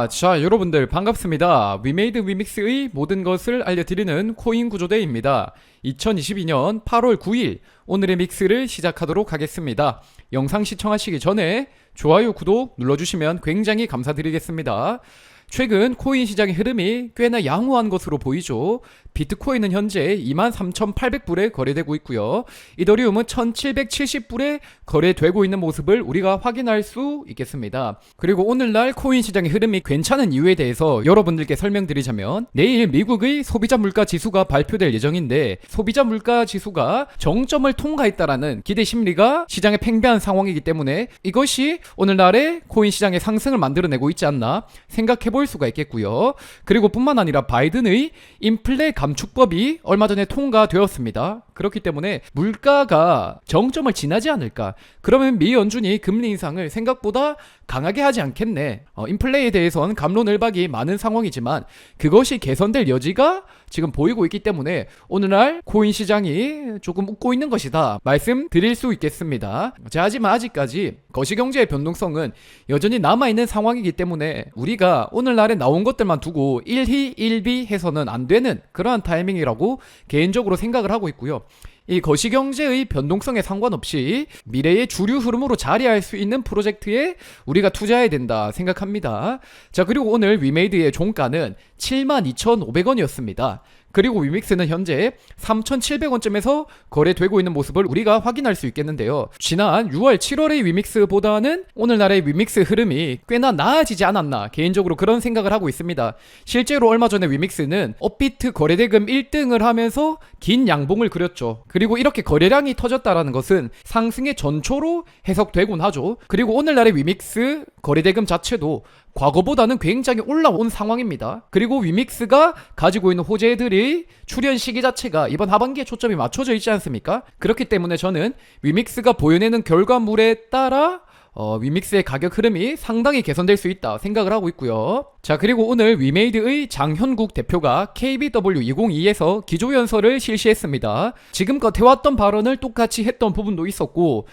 자, 여러분들 반갑습니다. 위메이드 위믹스의 모든 것을 알려드리는 코인 구조대입니다. 2022년 8월 9일 오늘의 믹스를 시작하도록 하겠습니다. 영상 시청하시기 전에 좋아요, 구독 눌러주시면 굉장히 감사드리겠습니다. 최근 코인 시장의 흐름이 꽤나 양호한 것으로 보이죠. 비트코인은 현재 23,800불에 거래되고 있고요. 이더리움은 1,770불에 거래되고 있는 모습을 우리가 확인할 수 있겠습니다. 그리고 오늘날 코인 시장의 흐름이 괜찮은 이유에 대해서 여러분들께 설명드리자면, 내일 미국의 소비자 물가 지수가 발표될 예정인데, 소비자 물가 지수가 정점을 통과했다라는 기대 심리가 시장에 팽배한 상황이기 때문에 이것이 오늘날의 코인 시장의 상승을 만들어내고 있지 않나 생각해볼 수가 있겠고요. 그리고 뿐만 아니라 바이든의 인플레 감축법이 얼마 전에 통과되었습니다. 그렇기 때문에 물가가 정점을 지나지 않을까, 그러면 미 연준이 금리 인상을 생각보다 강하게 하지 않겠네. 인플레이에 대해서는 갑론을박이 많은 상황이지만 그것이 개선될 여지가 지금 보이고 있기 때문에 오늘날 코인 시장이 조금 웃고 있는 것이다 말씀드릴 수 있겠습니다. 자, 하지만 아직까지 거시경제의 변동성은 여전히 남아있는 상황이기 때문에 우리가 오늘날에 나온 것들만 두고 일희일비해서는 안 되는 그러한 타이밍이라고 개인적으로 생각을 하고 있고요. 이 거시경제의 변동성에 상관없이 미래의 주류 흐름으로 자리할 수 있는 프로젝트에 우리가 투자해야 된다 생각합니다. 자, 그리고 오늘 위메이드의 종가는 72,500원이었습니다. 그리고 위믹스는 현재 3,700원쯤에서 거래되고 있는 모습을 우리가 확인할 수 있겠는데요. 지난 6월 7월의 위믹스보다는 오늘날의 위믹스 흐름이 꽤나 나아지지 않았나, 개인적으로 그런 생각을 하고 있습니다. 실제로 얼마 전에 위믹스는 업비트 거래대금 1등을 하면서 긴 양봉을 그렸죠. 그리고 이렇게 거래량이 터졌다라는 것은 상승의 전초로 해석되곤 하죠. 그리고 오늘날의 위믹스 거래대금 자체도 과거보다는 굉장히 올라온 상황입니다. 그리고 위믹스가 가지고 있는 호재들이 출현 시기 자체가 이번 하반기에 초점이 맞춰져 있지 않습니까? 그렇기 때문에 저는 위믹스가 보여내는 결과물에 따라 위믹스의 가격 흐름이 상당히 개선될 수 있다 생각을 하고 있고요. 자, 그리고 오늘 위메이드의 장현국 대표가 KBW2022에서 기조연설을 실시했습니다. 지금껏 해왔던 발언을 똑같이 했던 부분도 있었고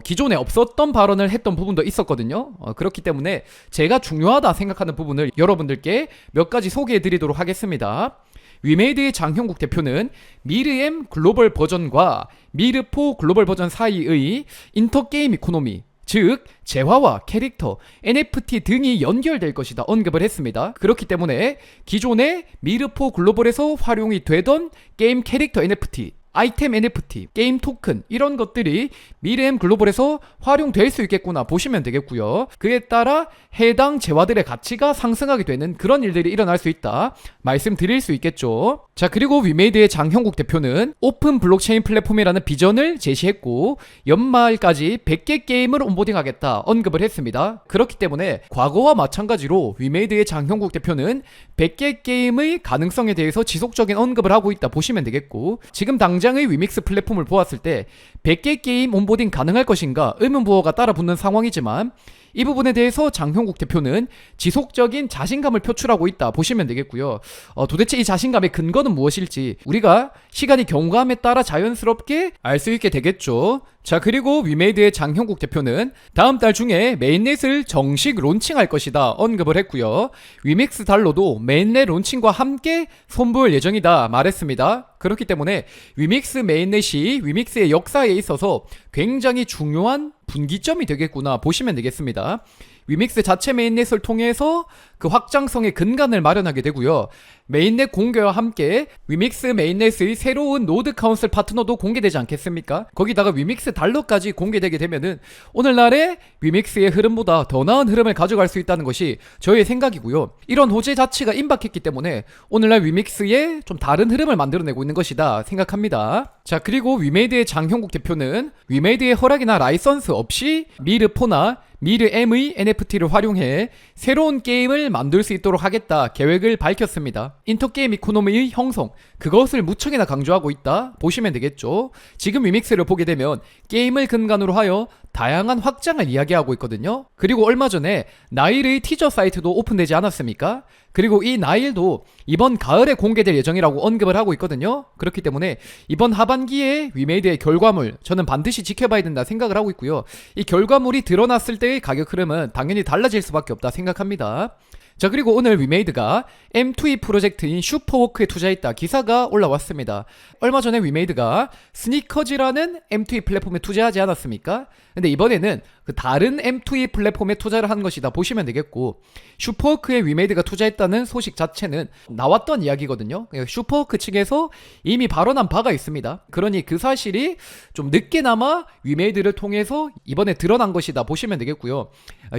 기존에 없었던 발언을 했던 부분도 있었거든요. 그렇기 때문에 제가 중요하다 생각하는 부분을 여러분들께 몇 가지 소개해 드리도록 하겠습니다. 위메이드의 장형국 대표는 미르M 글로벌 버전과 미르4 글로벌 버전 사이의 인터게임 이코노미, 즉 재화와 캐릭터, NFT 등이 연결될 것이다 언급을 했습니다. 그렇기 때문에 기존의 미르4 글로벌에서 활용이 되던 게임 캐릭터 NFT, 아이템 NFT, 게임 토큰, 이런 것들이 미르M 글로벌에서 활용될 수 있겠구나 보시면 되겠고요. 그에 따라 해당 재화들의 가치가 상승하게 되는 그런 일들이 일어날 수 있다 말씀드릴 수 있겠죠. 자, 그리고 위메이드의 장형국 대표는 오픈 블록체인 플랫폼이라는 비전을 제시했고 연말까지 100개 게임을 온보딩하겠다 언급을 했습니다. 그렇기 때문에 과거와 마찬가지로 위메이드의 장형국 대표는 100개 게임의 가능성에 대해서 지속적인 언급을 하고 있다 보시면 되겠고, 지금 당장의 위믹스 플랫폼을 보았을 때 100개 게임 온보딩 가능할 것인가 의문부호가 따라붙는 상황이지만, 이 부분에 대해서 장형국 대표는 지속적인 자신감을 표출하고 있다 보시면 되겠고요. 도대체 이 자신감의 근거는 무엇일지 우리가 시간이 경과함에 따라 자연스럽게 알 수 있게 되겠죠. 자, 그리고 위메이드의 장형국 대표는 다음 달 중에 메인넷을 정식 론칭할 것이다 언급을 했고요. 위믹스 달러도 메인넷 론칭과 함께 선보일 예정이다 말했습니다. 그렇기 때문에 위믹스 메인넷이 위믹스의 역사에 있어서 굉장히 중요한 분기점이 되겠구나 보시면 되겠습니다. 위믹스 자체 메인넷을 통해서 그 확장성의 근간을 마련하게 되고요. 메인넷 공개와 함께 위믹스 메인넷의 새로운 노드 카운슬 파트너도 공개되지 않겠습니까? 거기다가 위믹스 달러까지 공개되게 되면은 오늘날의 위믹스의 흐름보다 더 나은 흐름을 가져갈 수 있다는 것이 저의 생각이고요. 이런 호재 자체가 임박했기 때문에 오늘날 위믹스의 좀 다른 흐름을 만들어내고 있는 것이다 생각합니다. 자, 그리고 위메이드의 장형국 대표는 위메이드의 허락이나 라이선스 없이 미르4나 미르M의 NFT를 활용해 새로운 게임을 만들 수 있도록 하겠다 계획을 밝혔습니다. 인터게임 이코노미의 형성, 그것을 무척이나 강조하고 있다 보시면 되겠죠. 지금 위믹스를 보게 되면 게임을 근간으로 하여 다양한 확장을 이야기하고 있거든요. 그리고 얼마 전에 나일의 티저 사이트도 오픈되지 않았습니까? 그리고 이 나일도 이번 가을에 공개될 예정이라고 언급을 하고 있거든요. 그렇기 때문에 이번 하반기에 위메이드의 결과물 저는 반드시 지켜봐야 된다 생각을 하고 있고요. 이 결과물이 드러났을 때의 가격 흐름은 당연히 달라질 수밖에 없다 생각합니다. 자, 그리고 오늘 위메이드가 M2E 프로젝트인 슈퍼워크에 투자했다 기사가 올라왔습니다. 얼마 전에 위메이드가 스니커즈라는 M2E 플랫폼에 투자하지 않았습니까? 근데 이번에는 그 다른 M2E 플랫폼에 투자를 한 것이다 보시면 되겠고, 슈퍼워크에 위메이드가 투자했다는 소식 자체는 나왔던 이야기거든요. 슈퍼워크 측에서 이미 발언한 바가 있습니다. 그러니 그 사실이 좀 늦게나마 위메이드를 통해서 이번에 드러난 것이다 보시면 되겠고요.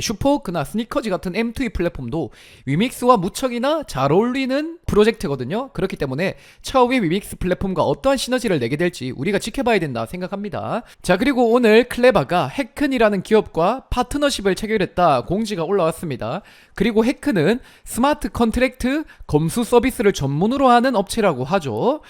슈퍼워크나 스니커즈 같은 M2E 플랫폼도 위믹스와 무척이나 잘 어울리는 프로젝트거든요. 그렇기 때문에 차후에 위믹스 플랫폼과 어떠한 시너지를 내게 될지 우리가 지켜봐야 된다 생각합니다. 자, 그리고 오늘 클레바가 해큰이라는 기업과 파트너십을 체결했다 공지가 올라왔습니다. 그리고 해큰은 스마트 컨트랙트 검수 서비스를 전문으로 하는 업체라고 하죠.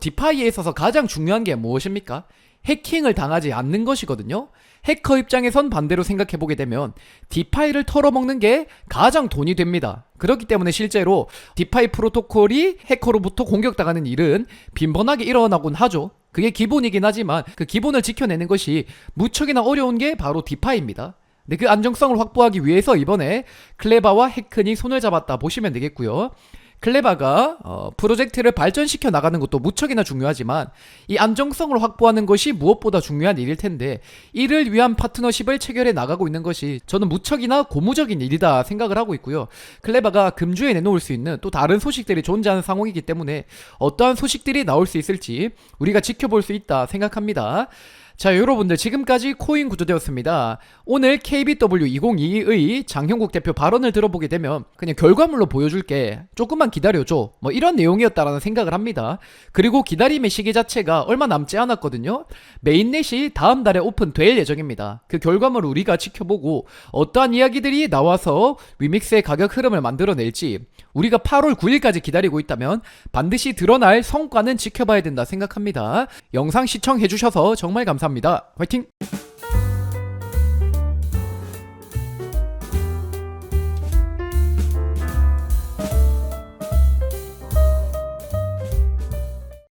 디파이에 있어서 가장 중요한 게 무엇입니까? 해킹을 당하지 않는 것이거든요. 해커 입장에선 반대로 생각해보게 되면 디파이를 털어먹는 게 가장 돈이 됩니다. 그렇기 때문에 실제로 디파이 프로토콜이 해커로부터 공격당하는 일은 빈번하게 일어나곤 하죠. 그게 기본이긴 하지만 그 기본을 지켜내는 것이 무척이나 어려운 게 바로 디파이입니다. 근데 그 안정성을 확보하기 위해서 이번에 클레바와 해큰이 손을 잡았다 보시면 되겠고요. 클레바가 프로젝트를 발전시켜 나가는 것도 무척이나 중요하지만 이 안정성을 확보하는 것이 무엇보다 중요한 일일 텐데, 이를 위한 파트너십을 체결해 나가고 있는 것이 저는 무척이나 고무적인 일이다 생각을 하고 있고요. 클레바가 금주에 내놓을 수 있는 또 다른 소식들이 존재하는 상황이기 때문에 어떠한 소식들이 나올 수 있을지 우리가 지켜볼 수 있다 생각합니다. 자, 여러분들 지금까지 코인 구조되었습니다. 오늘 KBW2022의 장형국 대표 발언을 들어보게 되면 그냥 결과물로 보여줄게, 조금만 기다려줘, 뭐 이런 내용이었다라는 생각을 합니다. 그리고 기다림의 시기 자체가 얼마 남지 않았거든요. 메인넷이 다음 달에 오픈될 예정입니다. 그 결과물을 우리가 지켜보고 어떠한 이야기들이 나와서 위믹스의 가격 흐름을 만들어낼지 우리가 8월 9일까지 기다리고 있다면 반드시 드러날 성과는 지켜봐야 된다 생각합니다. 영상 시청해주셔서 정말 감사합니다. 화이팅!